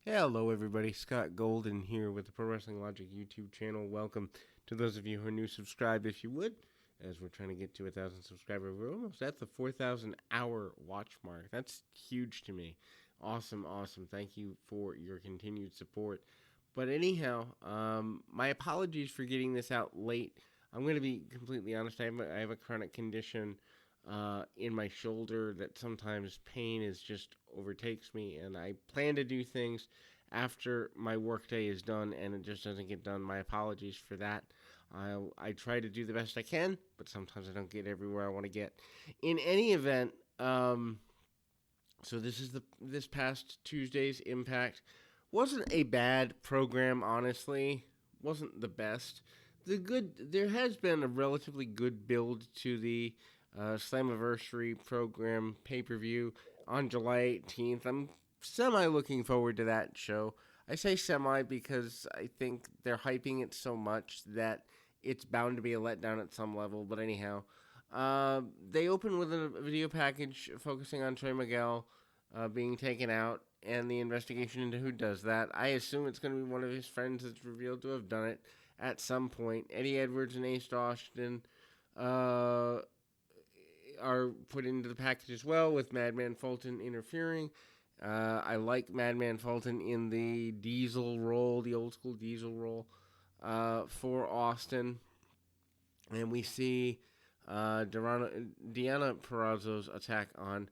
Hello, everybody. Scott Golden here with the Pro Wrestling Logic YouTube channel. Welcome to those of you who are new. Subscribe if you would, as we're trying to get to 1,000 subscribers. We're almost at the 4,000 hour watch mark. That's huge to me. Awesome, awesome. Thank you for your continued support. But anyhow, my apologies for getting this out late. I'm going to be completely honest. I have a chronic condition in my shoulder that sometimes pain is just overtakes me, and I plan to do things after my workday is done, and it just doesn't get done. My apologies for that. I try to do the best I can, but sometimes I don't get everywhere I want to get. In any event, so this past Tuesday's Impact wasn't a bad program, honestly. Wasn't the best. There has been a relatively good build to the Slammiversary program pay-per-view on July 18th. I'm semi looking forward to that show. I say semi because I think they're hyping it so much that it's bound to be a letdown at some level. But anyhow, they open with a video package focusing on Trey Miguel being taken out and the investigation into who does that. I assume it's going to be one of his friends that's revealed to have done it at some point. Eddie Edwards and Ace Austin are put into the package as well, with Madman Fulton interfering. I like Madman Fulton in the Diesel role, the old school Diesel role for Austin. And we see Deanna Perrazzo's attack on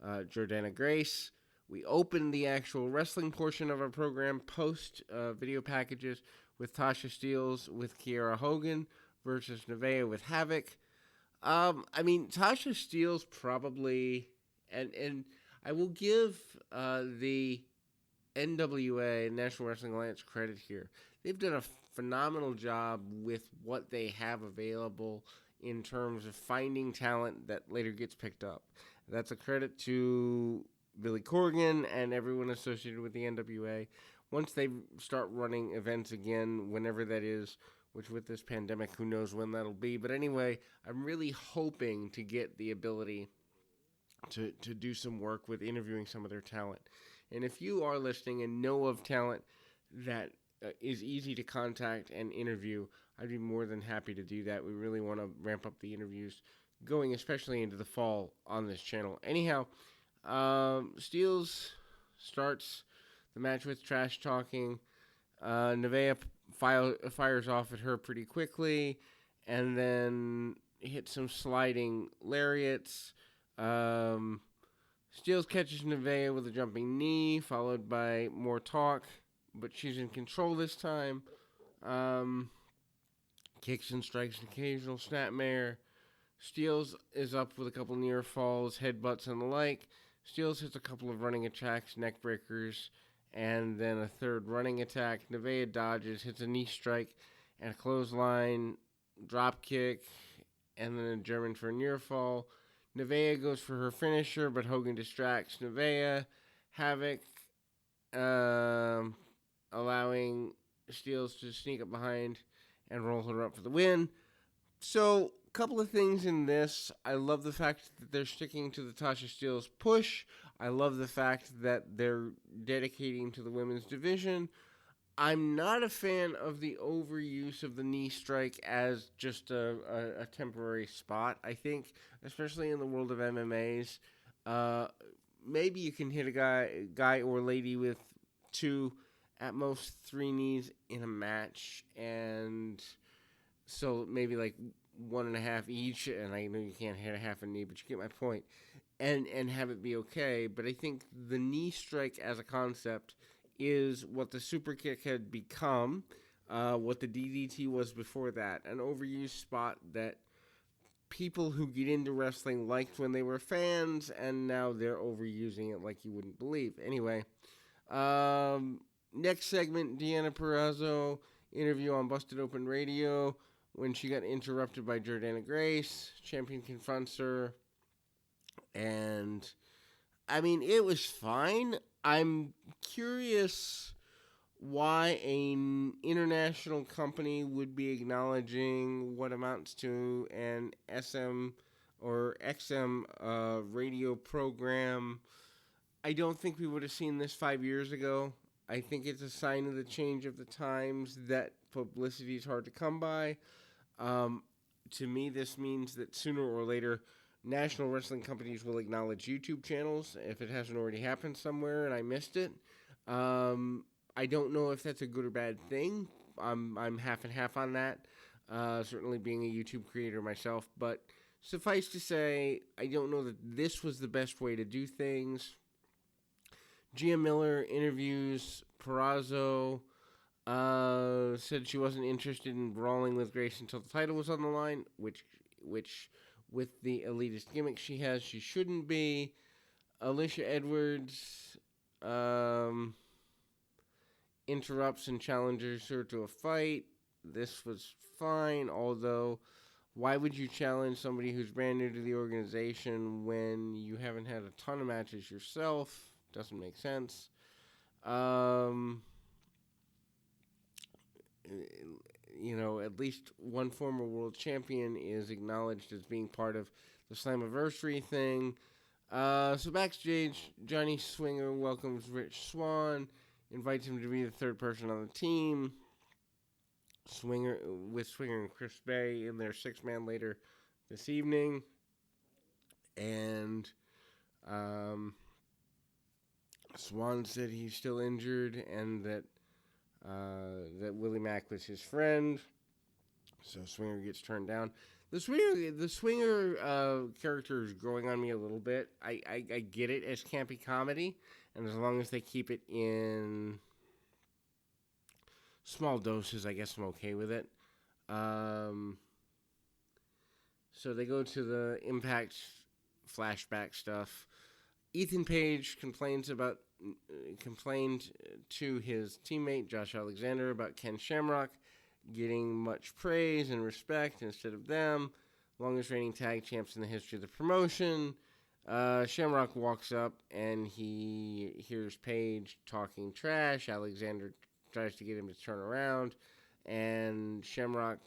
Jordana Grace. We open the actual wrestling portion of our program post video packages with Tasha Steelz with Kiera Hogan versus Nevaeh with Havoc. Tasha Steelz probably, and I will give the NWA, National Wrestling Alliance, credit here. They've done a phenomenal job with what they have available in terms of finding talent that later gets picked up. That's a credit to Billy Corgan and everyone associated with the NWA. Once they start running events again, whenever that is, which with this pandemic, who knows when that'll be. But anyway, I'm really hoping to get the ability to do some work with interviewing some of their talent. And if you are listening and know of talent that is easy to contact and interview, I'd be more than happy to do that. We really want to ramp up the interviews going, especially into the fall on this channel. Anyhow, Steelz starts the match with trash talking. Nevaeh fires off at her pretty quickly, and then hits some sliding lariats. Steelz catches Nevaeh with a jumping knee, followed by more talk, but she's in control this time. Kicks and strikes an occasional snapmare. Steelz is up with a couple near falls, headbutts, and the like. Steelz hits a couple of running attacks, neck breakers, and then a third running attack. Nevaeh dodges, hits a knee strike, and a clothesline, drop kick, and then a German for a near fall. Nevaeh goes for her finisher, but Hogan distracts Nevaeh. Havoc, allowing Steelz to sneak up behind and roll her up for the win. So, a couple of things in this. I love the fact that they're sticking to the Tasha Steelz push. I love the fact that they're dedicating to the women's division. I'm not a fan of the overuse of the knee strike as just a temporary spot. I think, especially in the world of MMAs, maybe you can hit a guy or lady with 2, at most 3 knees in a match, and so maybe like 1.5 each, and I know you can't hit a half a knee, but you get my point, and have it be okay. But I think the knee strike as a concept is what the super kick had become, what the DDT was before that, an overused spot that people who get into wrestling liked when they were fans, and now they're overusing it like you wouldn't believe. Anyway, next segment, Deanna Perrazzo interview on Busted Open Radio when she got interrupted by Jordana Grace. Champion confronts her, and it was fine. I'm curious why an international company would be acknowledging what amounts to an SM or XM radio program. I don't think we would have seen this 5 years ago. I think it's a sign of the change of the times that publicity is hard to come by. To me, this means that sooner or later, national wrestling companies will acknowledge YouTube channels if it hasn't already happened somewhere and I missed it. I don't know if that's a good or bad thing. I'm half and half on that. Certainly being a YouTube creator myself, but suffice to say, I don't know that this was the best way to do things. Gia Miller interviews Purrazzo. Said she wasn't interested in brawling with Grace until the title was on the line, which with the elitist gimmick she has, she shouldn't be. Alicia Edwards interrupts and challenges her to a fight. This was fine, although why would you challenge somebody who's brand new to the organization when you haven't had a ton of matches yourself? Doesn't make sense. At least one former world champion is acknowledged as being part of the Slammiversary thing. So backstage, Johnny Swinger welcomes Rich Swann, invites him to be the third person on the team. Swinger and Chris Bay in their six-man later this evening. And Swann said he's still injured and that Willie Mack was his friend. So Swinger gets turned down. The Swinger character is growing on me a little bit. I get it as campy comedy, and as long as they keep it in small doses, I guess I'm okay with it. So they go to the Impact flashback stuff. Ethan Page complained to his teammate Josh Alexander about Ken Shamrock getting much praise and respect instead of them. Longest reigning tag champs in the history of the promotion. Shamrock walks up and he hears Page talking trash. Alexander tries to get him to turn around, and Shamrock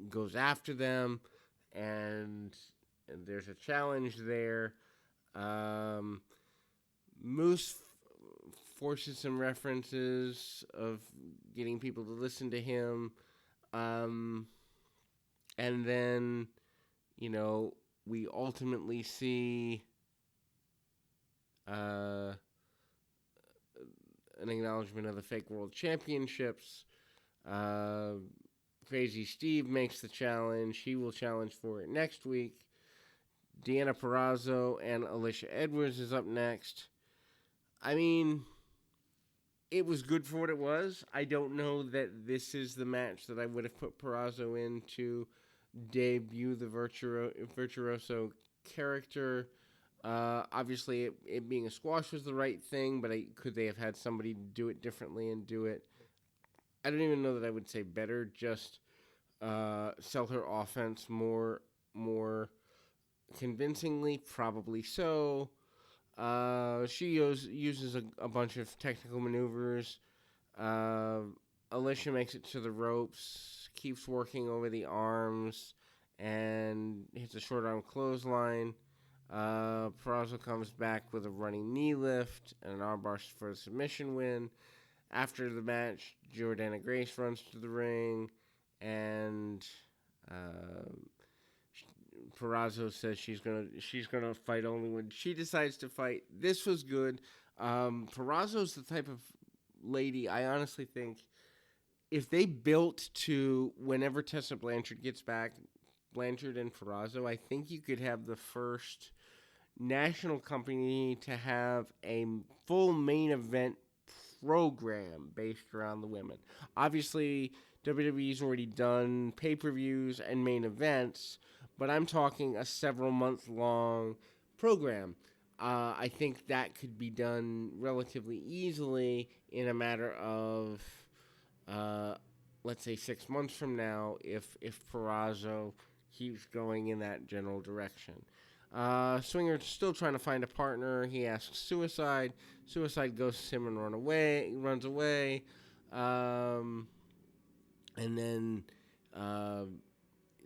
goes after them, and there's a challenge there. Moose forces some references of getting people to listen to him. And then, we ultimately see an acknowledgement of the fake world championships. Crazy Steve makes the challenge. He will challenge for it next week. Deanna Purrazzo and Alicia Edwards is up next. I mean, it was good for what it was. I don't know that this is the match that I would have put Purrazzo in to debut the virtuoso character. Obviously, it being a squash was the right thing, but could they have had somebody do it differently and do it? I don't even know that I would say better. Just sell her offense more convincingly, probably so. She uses a bunch of technical maneuvers. Alicia makes it to the ropes, keeps working over the arms, and hits a short arm clothesline. Purrazzo comes back with a running knee lift and an armbar for a submission win. After the match, Jordana Grace runs to the ring, and Purrazzo says she's gonna fight only when she decides to fight. This was good. Purrazzo's the type of lady I honestly think if they built to whenever Tessa Blanchard gets back, Blanchard and Purrazzo, I think you could have the first national company to have a full main event program based around the women. Obviously, WWE's already done pay-per-views and main events, but I'm talking a several-month-long program. I think that could be done relatively easily in a matter of, let's say, 6 months from now, if Purrazzo keeps going in that general direction. Swinger's still trying to find a partner. He asks Suicide. Suicide ghosts him and runs away. And then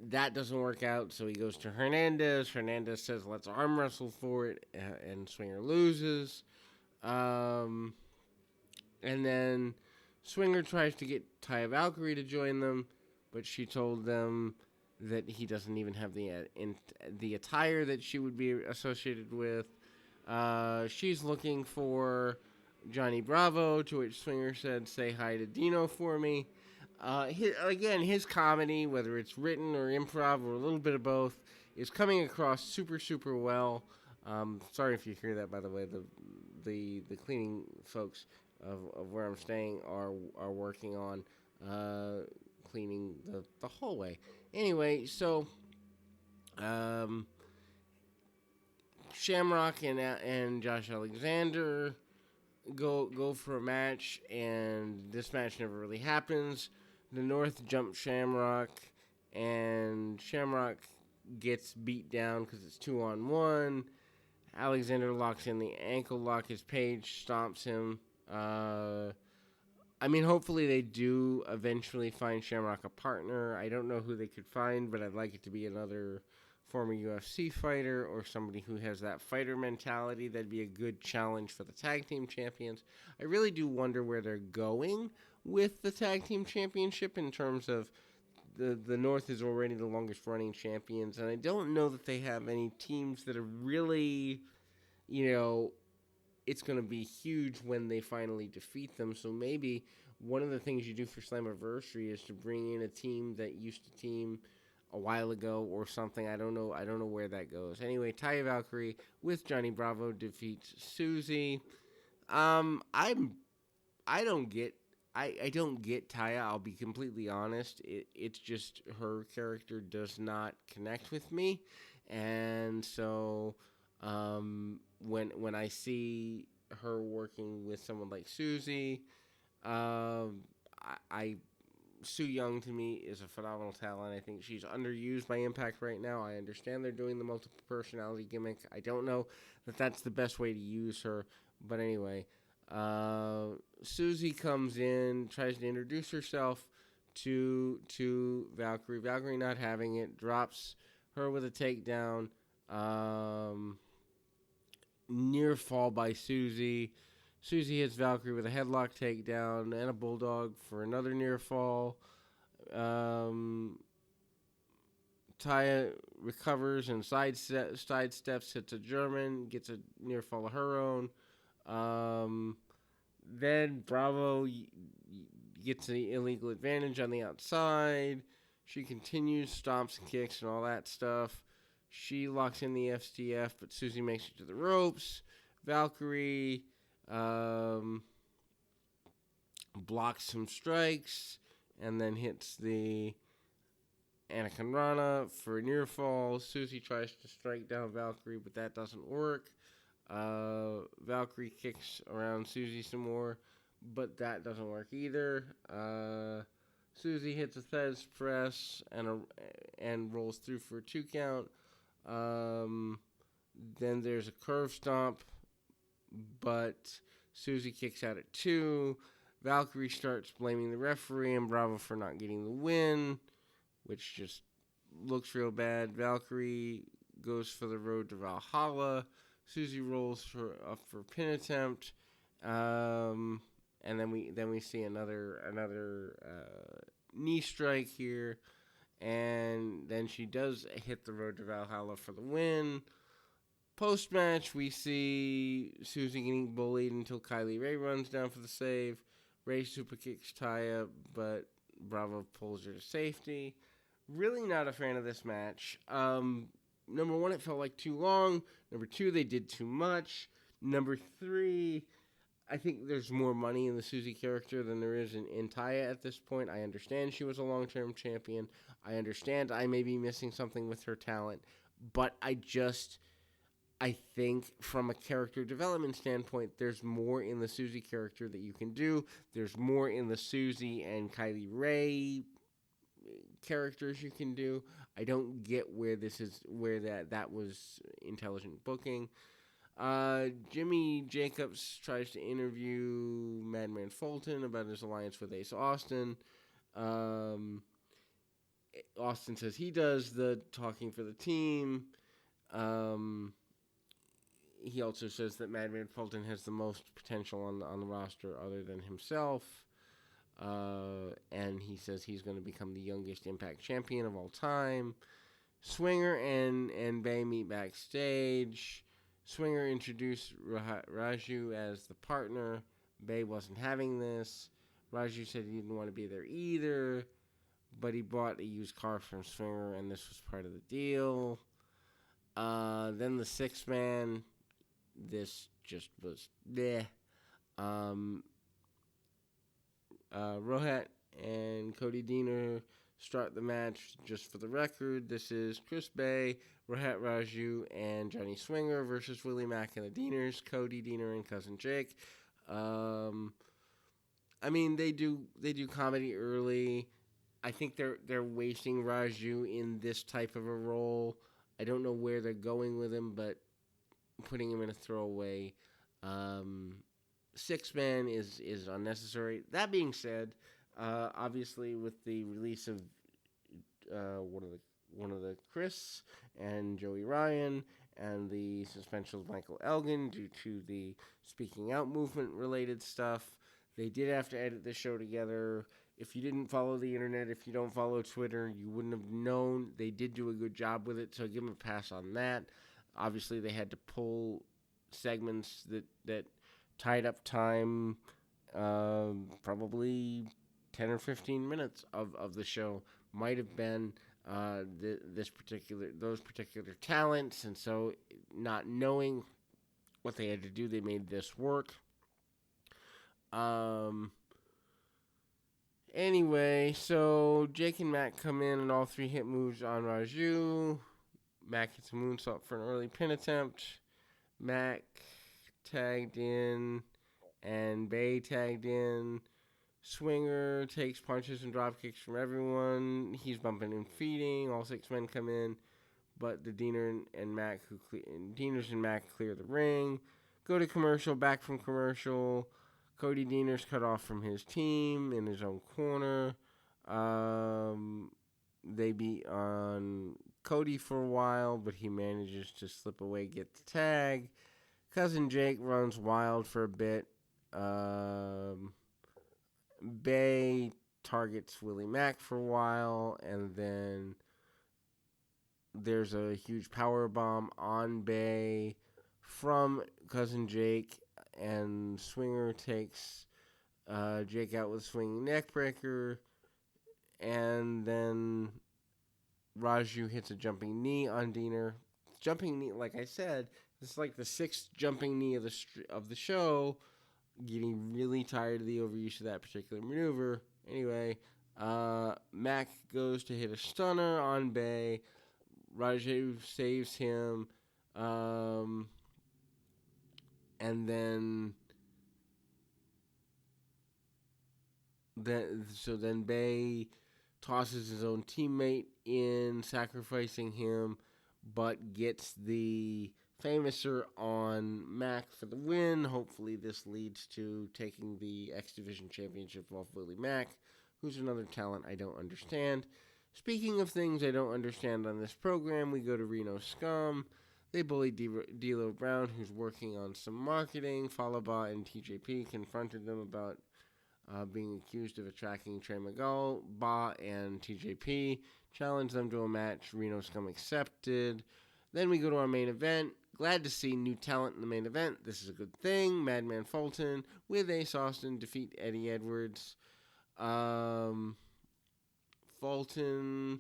that doesn't work out, so he goes to Hernandez. Hernandez says, let's arm wrestle for it, and Swinger loses. Um, and then Swinger tries to get Taya Valkyrie to join them, but she told them that he doesn't even have the attire that she would be associated with. She's looking for Johnny Bravo, to which Swinger said, "Say hi to Dino for me." His comedy, whether it's written or improv or a little bit of both, is coming across super, super well. Sorry if you hear that, by the way. The cleaning folks of where I'm staying are working on cleaning the hallway. Anyway, so Shamrock and Josh Alexander go for a match, and this match never really happens. The North jumps Shamrock, and Shamrock gets beat down because it's 2-on-1. Alexander locks in the ankle lock as Paige stomps him. Hopefully they do eventually find Shamrock a partner. I don't know who they could find, but I'd like it to be another former UFC fighter or somebody who has that fighter mentality. That'd be a good challenge for the tag team champions. I really do wonder where they're going with the tag team championship in terms of the North is already the longest running champions, and I don't know that they have any teams that are really, it's going to be huge when they finally defeat them. So maybe one of the things you do for Slammiversary is to bring in a team that used to team a while ago or something. I don't know where that goes. Anyway, Taya Valkyrie with Johnny Bravo defeats Susie. I don't get Taya. I'll be completely honest. It's just her character does not connect with me, and so when I see her working with someone like Susie, Su Young to me is a phenomenal talent. I think she's underused by Impact right now. I understand they're doing the multiple personality gimmick. I don't know that that's the best way to use her, but anyway. Susie comes in, tries to introduce herself to Valkyrie. Valkyrie not having it, drops her with a takedown. Near fall by Susie. Susie hits Valkyrie with a headlock takedown and a bulldog for another near fall. Taya recovers and sidesteps, hits a German, gets a near fall of her own. Then Bravo gets the illegal advantage on the outside. She continues, stomps and kicks and all that stuff. She locks in the FTF, but Susie makes it to the ropes. Valkyrie blocks some strikes and then hits the Anakin Rana for a near fall. Susie tries to strike down Valkyrie, but that doesn't work. Valkyrie kicks around Susie some more, but that doesn't work either. Susie hits a Thez press and rolls through for a 2 count. Then there's a curve stomp, but Susie kicks out at 2. Valkyrie starts blaming the referee and Bravo for not getting the win, which just looks real bad. Valkyrie goes for the road to Valhalla. Susie rolls for pin attempt, and then we see another knee strike here, and then she does hit the road to Valhalla for the win. Post match, we see Susie getting bullied until Kylie Ray runs down for the save. Ray super kicks Taya, but Bravo pulls her to safety. Really not a fan of this match. Number 1, it felt like too long. Number 2, they did too much. Number 3, I think there's more money in the Susie character than there is in Taya at this point. I understand she was a long-term champion. I understand I may be missing something with her talent. But I think from a character development standpoint, there's more in the Susie character that you can do. There's more in the Susie and Kylie Ray characters you can do. I don't get where that was intelligent booking. Jimmy Jacobs tries to interview Madman Fulton about his alliance with Ace Austin. Austin says he does the talking for the team. he also says that Madman Fulton has the most potential on the roster other than himself. And he says he's going to become the youngest Impact champion of all time. Swinger and Bay meet backstage. Swinger introduced Raju as the partner. Bay wasn't having this. Raju said he didn't want to be there either, but he bought a used car from Swinger, and this was part of the deal. Then the six man, this just was bleh. Rohat and Cody Deaner start the match. Just for the record, this is Chris Bay, Rohat Raju, and Johnny Swinger versus Willie Mack and the Deaners, Cody Deaner and Cousin Jake. I mean, they do comedy early. I think they're wasting Raju in this type of a role. I don't know where they're going with him, but putting him in a throwaway six-man is unnecessary. That being said, obviously with the release of one of the Chris and Joey Ryan and the suspension of Michael Elgin due to the speaking out movement related stuff, they did have to edit the show together. If you didn't follow the internet, if you don't follow Twitter, you wouldn't have known. They did do a good job with it, so give them a pass on that. Obviously, they had to pull segments that tied up time, probably 10 or 15 minutes of the show might have been those particular talents, and so not knowing what they had to do, they made this work. Anyway, so Jake and Mac come in and all three hit moves on Raju. Mac hits a moonsault for an early pin attempt. Mac tagged in and Bay tagged in. Swinger takes punches and drop kicks from everyone. He's bumping and feeding. All six men come in, but the Deaners and Mac clear the ring. Go to commercial. Back from commercial. Cody Deaner's cut off from his team in his own corner. They beat on Cody for a while, but he manages to slip away, get the tag. Cousin Jake runs wild for a bit. Bay targets Willie Mack for a while, and then there's a huge power bomb on Bay from Cousin Jake, and Swinger takes Jake out with a swinging neckbreaker, and then Raju hits a jumping knee on Deaner. Jumping knee, like I said, this is like the sixth jumping knee of the show. Getting really tired of the overuse of that particular maneuver. Anyway, Mac goes to hit a stunner on Bay. Raju saves him. And then Bay tosses his own teammate in, sacrificing him, but gets the Famouser on Mac for the win. Hopefully this leads to taking the X Division Championship off Willie Mack, who's another talent I don't understand. Speaking of things I don't understand on this program, we go to Reno Scum. They bully D'Lo Brown, who's working on some marketing. Falaba and TJP confronted them about being accused of attracting Trey Miguel. Ba and TJP challenged them to a match. Reno Scum accepted. Then we go to our main event. Glad to see new talent in the main event. This is a good thing. Madman Fulton with Ace Austin defeat Eddie Edwards. Fulton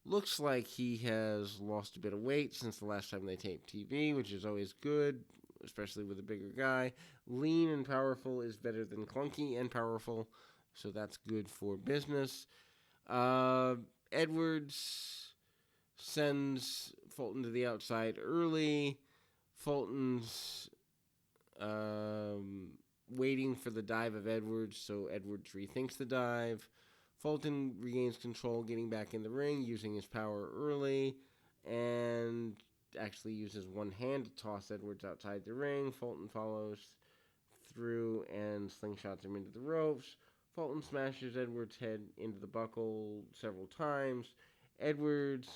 looks like he has lost a bit of weight since the last time they taped TV, which is always good, especially with a bigger guy. Lean and powerful is better than clunky and powerful, so that's good for business. Edwards sends Fulton to the outside early. Fulton's waiting for the dive of Edwards, so Edwards rethinks the dive. Fulton regains control, getting back in the ring, using his power early, and actually uses one hand to toss Edwards outside the ring. Fulton follows through and slingshots him into the ropes. Fulton smashes Edwards' head into the buckle several times. Edwards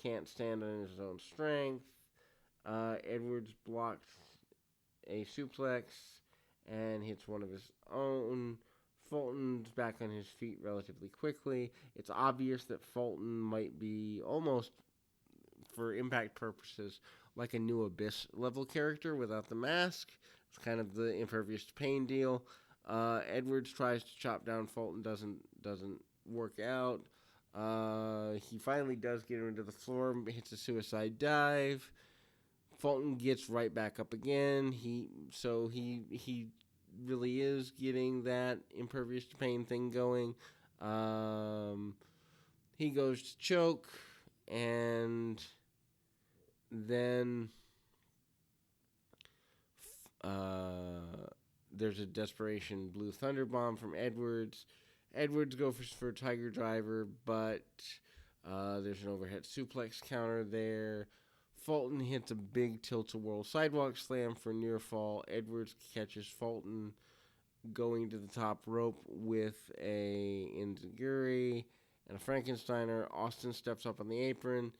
can't stand on his own strength. Edwards blocks a suplex and hits one of his own. Fulton's back on his feet relatively quickly. It's obvious that Fulton might be almost, for Impact purposes, like a new Abyss level character without the mask. It's kind of the impervious to pain deal. Edwards tries to chop down Fulton, doesn't work out. He finally does get him to the floor, hits a suicide dive. Fulton gets right back up again. He really is getting that impervious to pain thing going. He goes to choke, and then there's a desperation blue thunder bomb from Edwards. Edwards goes for Tiger Driver, but there's an overhead suplex counter there. Fulton hits a big tilt-a-whirl sidewalk slam for near fall. Edwards catches Fulton going to the top rope with a enziguri and a Frankensteiner. Austin steps up on the apron.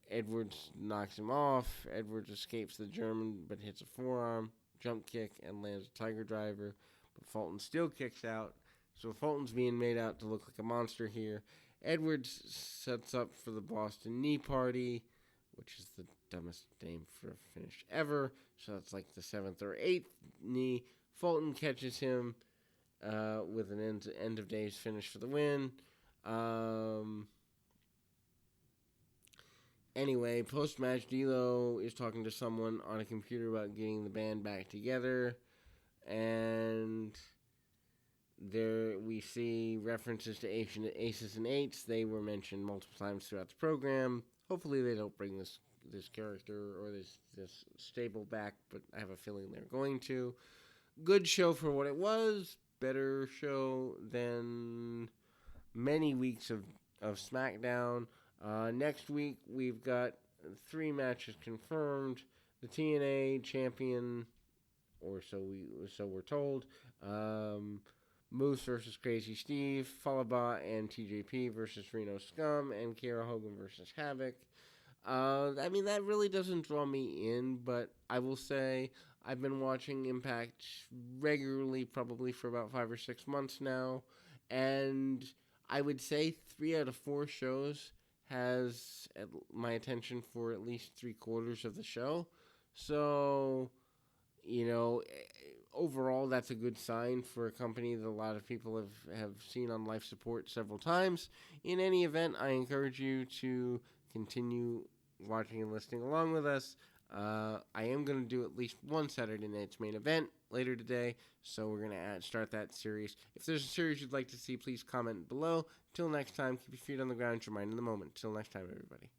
Edwards knocks him off. Edwards escapes the German but hits a forearm, jump kick, and lands a Tiger Driver. But Fulton still kicks out. So Fulton's being made out to look like a monster here. Edwards sets up for the Boston Knee Party, which is the dumbest name for a finish ever. So that's like the 7th or 8th knee. Fulton catches him with an end of days finish for the win. Anyway, post-match, D'Lo is talking to someone on a computer about getting the band back together. And there we see references to Aces and Eights. They were mentioned multiple times throughout the program. Hopefully they don't bring this character or this stable back, but I have a feeling they're going to. Good show for what it was. Better show than many weeks of SmackDown. Next week we've got 3 matches confirmed. The TNA champion, or so we're told. Moose versus Crazy Steve, Falaba and TJP versus Reno Scum, and Kiera Hogan versus Havoc. That really doesn't draw me in, but I will say I've been watching Impact regularly, probably for about 5 or 6 months now, and I would say 3 out of 4 shows has my attention for at least 3/4 of the show. So, overall, that's a good sign for a company that a lot of people have seen on life support several times. In any event, I encourage you to continue watching and listening along with us. I am going to do at least one Saturday night's main event later today, so we're going to start that series. If there's a series you'd like to see, please comment below. Till next time, keep your feet on the ground, your mind in the moment. Till next time, everybody.